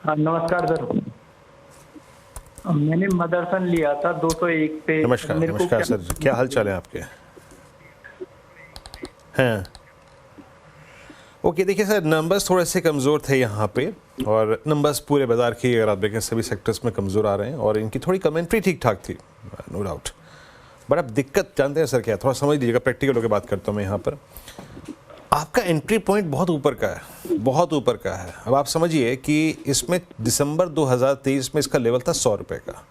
हाँ, नमस्कार सर। मैंने मदरसन लिया था 201 पे। नमस्कार मेरे को नमस्कार सर, क्या हाल चाल है आपके? हैं ओके, देखिए सर, नंबर्स थोड़े से कमज़ोर थे यहाँ पे, और नंबर्स पूरे बाजार की अगर आप देखें सभी सेक्टर्स में कमज़ोर आ रहे हैं, और इनकी थोड़ी कमेंट्री ठीक ठाक थी, नो डाउट। बट अब दिक्कत जानते हैं सर क्या है, थोड़ा समझ लीजिएगा, प्रैक्टिकल होकर बात करता हूँ मैं यहाँ पर। आपका एंट्री पॉइंट बहुत ऊपर का है, बहुत ऊपर का है। अब आप समझिए कि इसमें दिसंबर 2023 में इसका लेवल था 100 रुपये का।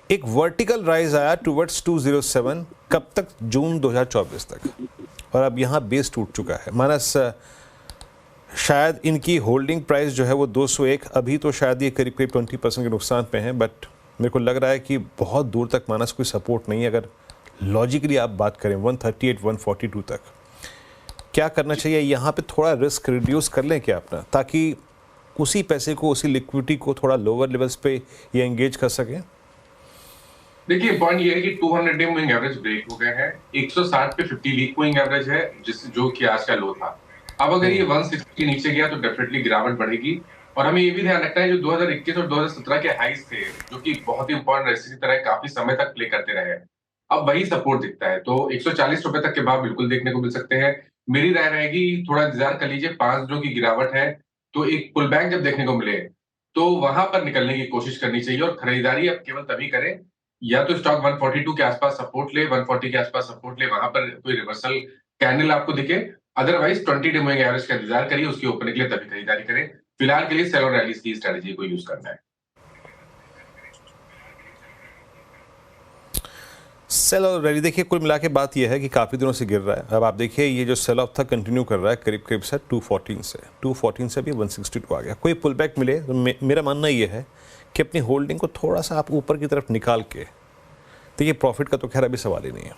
एक वर्टिकल राइज आया टूवर्ड्स 207, कब तक? जून 2024 तक। और अब यहाँ बेस टूट चुका है। मानस शायद इनकी होल्डिंग प्राइस जो है वो 201, अभी तो शायद ये करीब करीब 20% के नुकसान पे हैं, बट मेरे को लग रहा है कि बहुत दूर तक मानस कोई सपोर्ट नहीं है। अगर लॉजिकली आप बात करें 138 142 तक, क्या करना चाहिए? यहाँ पे थोड़ा रिस्क रिड्यूस कर लें क्या अपना, ताकि उसी पैसे को, उसी लिक्विडिटी को थोड़ा लोअर लेवल्स पे ये एंगेज कर सकें? देखिए, पॉइंट ये है कि 200 डे मूविंग एवरेज ब्रेक हो गए हैं। 160 पे 50 वीक मूविंग एवरेज है, जो कि आज का लो था। अब अगर ये 160 के नीचे गया तो डेफिनेटली गिरावट बढ़ेगी। और हमें ये भी ध्यान रखना है, जो 2021 और 2017 के हाइस थे, जो कि बहुत ही इंपॉर्टेंट रेजिस्टेंस की तरह काफी समय तक प्ले करते रहे, अब वही सपोर्ट दिखता है। तो 140 रुपए तक के भाव बिल्कुल देखने को मिल सकते हैं। मेरी राय रहेगी थोड़ा इंतजार कर लीजिए। 5 दिनों की गिरावट है, तो एक पुल बैक जब देखने को मिले तो वहां पर निकलने की कोशिश करनी चाहिए। और खरीदारी अब केवल तभी करें, या तो स्टॉक 142 के आसपास सपोर्ट ले, 140 के आसपास सपोर्ट ले, वहां पर कोई रिवर्सल कैंडल आपको दिखे। अदरवाइज 20 डे मूविंग एवरेज का इंतजार करिए, उसके ऊपर निकले तभी खरीदारी करें। फिलहाल के लिए सेल और रैलीज की स्ट्रेटजी को यूज करना है। सेल और रैली, देखिए कुल मिला के बात यह है कि काफ़ी दिनों से गिर रहा है। अब आप देखिए ये जो सेल ऑफ था कंटिन्यू कर रहा है करीब करीब से 214 से भी 162 आ गया। कोई पुल बैक मिले तो मेरा मानना ये है कि अपनी होल्डिंग को थोड़ा सा आप ऊपर की तरफ निकाल के, देखिए प्रॉफिट का तो खैर अभी सवाल ही नहीं है,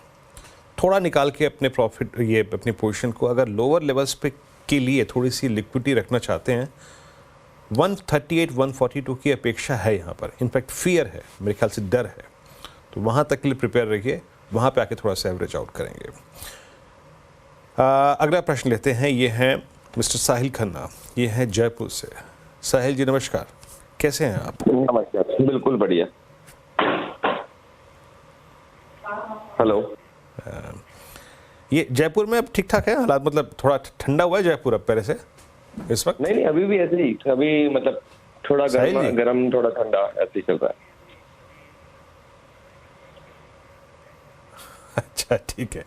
थोड़ा निकाल के अपने प्रॉफिट, ये अपनी पोजीशन को अगर लोअर लेवल्स पे के लिए थोड़ी सी लिक्विडिटी रखना चाहते हैं, 138 142 की अपेक्षा है यहाँ पर। इनफैक्ट फियर है, मेरे ख्याल से डर है, तो वहाँ तक के लिए प्रिपेयर रहिए, वहाँ पे आके थोड़ा सा एवरेज आउट करेंगे। अगला प्रश्न लेते हैं, ये हैं मिस्टर साहिल खन्ना, ये हैं जयपुर से। साहिल जी नमस्कार, कैसे हैं आप? नमस्कार, बिल्कुल बढ़िया। हेलो। ये जयपुर में अब ठीक ठाक है हालात, मतलब थोड़ा ठंडा हुआ है जयपुर अब पहले से इस वक्त? नहीं, अभी भी ऐसे ही, अभी मतलब थोड़ा गर्म थोड़ा ठंडा ऐसे ही चल रहा है। अच्छा ठीक है,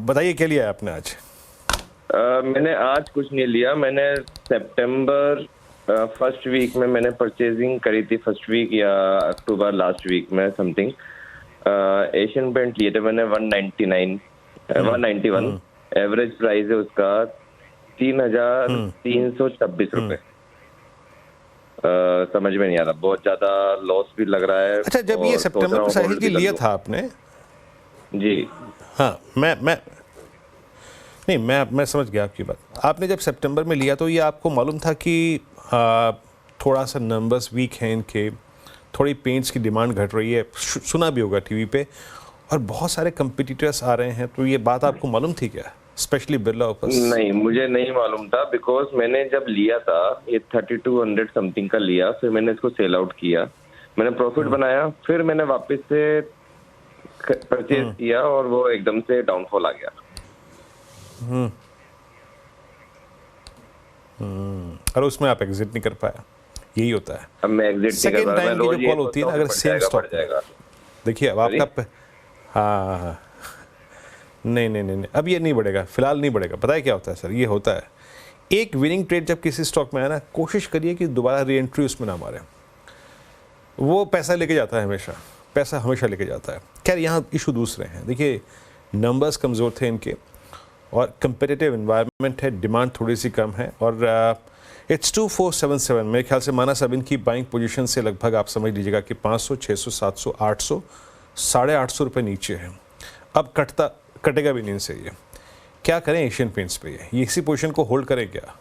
बताइए क्या लिया है आपने आज? मैंने आज कुछ नहीं लिया। मैंने सितंबर फर्स्ट वीक में मैंने परचेजिंग करी थी, फर्स्ट वीक या अक्टूबर लास्ट वीक में समथिंग। एशियन पेंट लिए थे मैंने 191 एवरेज प्राइस है उसका 3,326 रुपए। समझ में नहीं आ रहा, बहुत ज्यादा लॉस भी लग रहा है। अच्छा, जब ये सितंबर में साहिल जी लिया था आपने? जी हाँ, मैं समझ गया आपकी बात। आपने जब सितंबर में लिया तो ये आपको मालूम था कि थोड़ा सा नंबर्स वीक हैं इनके, थोड़ी पेंट्स की डिमांड घट रही है, सुना भी होगा टीवी पे, और बहुत सारे कंपटीटर्स आ रहे हैं, तो ये बात आपको मालूम थी क्या, स्पेशली बिरला ऑफर्स? नहीं, मुझे नहीं मालूम था, बिकॉज मैंने जब लिया था ये 3200 समथिंग का लिया, फिर मैंने इसको सेल आउट किया, मैंने प्रॉफिट बनाया, फिर मैंने वापस से परचेज किया और वो एकदम से डाउनफॉल आ गया। और उसमें आप एग्जिट नहीं कर पाया, यही होता है। अब मैं एग्जिट नहीं कर पाया। सेकंड टाइम की जो कॉल होती है ना, अगर सेम स्टॉक, देखिए अब आपका हाँ नहीं, अब ये नहीं बढ़ेगा, फिलहाल नहीं बढ़ेगा। पता है क्या होता है सर, ये होता है एक विनिंग ट्रेड जब किसी स्टॉक में आया ना, कोशिश करिए कि दोबारा री एंट्री उसमें ना मारे, वो पैसा लेके जाता है, पैसा हमेशा लेके जाता है। खैर यहाँ इशू दूसरे हैं, देखिए नंबर्स कमज़ोर थे इनके, और कंपेटिटिव एनवायरनमेंट है, डिमांड थोड़ी सी कम है, और इट्स 2477। मेरे ख्याल से माना सब इनकी बाइंग पोजीशन से लगभग आप समझ लीजिएगा कि 500 600 700 800 850 रुपये नीचे है। अब कटेगा भी नहीं इनसे। ये क्या करें एशियन पेंट्स पे, ये इसी पोजीशन को होल्ड करें क्या?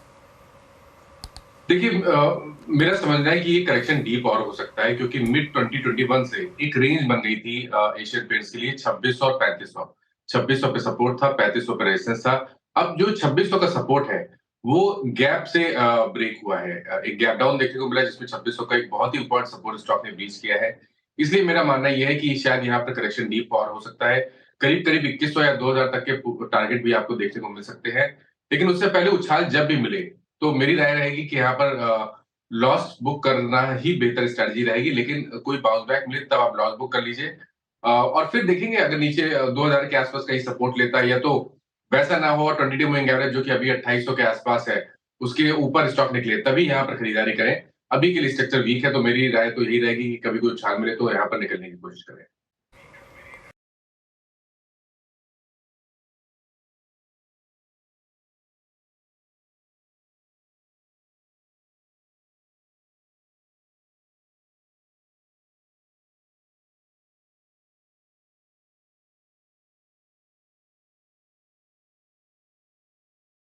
देखिए, मेरा समझना है कि ये करेक्शन डीप और हो सकता है, क्योंकि मिड 2021 से एक रेंज बन गई थी एशियन पेंट्स के लिए 2600 और 3500। 2600 पे सपोर्ट था, 3500 पे रेजिस्टेंस था। अब जो 2600 का सपोर्ट है वो गैप से ब्रेक हुआ है। एक गैप डाउन देखने को मिला जिसमें 2600 का एक बहुत ही इंपॉर्टेंट सपोर्ट स्टॉक ने ब्रीच किया है। इसलिए मेरा मानना यह है कि शायद यहाँ पर करेक्शन डीप और हो सकता है। करीब-करीब 2100 या 2000 तक के टारगेट भी आपको देखने को मिल सकते हैं। लेकिन उससे पहले उछाल जब भी मिले, तो मेरी राय रहेगी कि यहाँ पर लॉस बुक करना ही बेहतर स्ट्रैटेजी रहेगी। लेकिन कोई बाउंस बैक मिले तब आप लॉस बुक कर लीजिए। और फिर देखेंगे अगर नीचे 2000 के आसपास कहीं सपोर्ट लेता है या तो वैसा ना हो और 22 मूविंग एवरेज जो कि अभी 2800 के आसपास है, उसके ऊपर स्टॉक निकले तभी यहाँ पर खरीदारी करें। अभी के लिए स्ट्रक्चर वीक है तो मेरी राय तो यही रहेगी कि कभी कोई उछाल मिले तो यहाँ पर निकलने की कोशिश करें।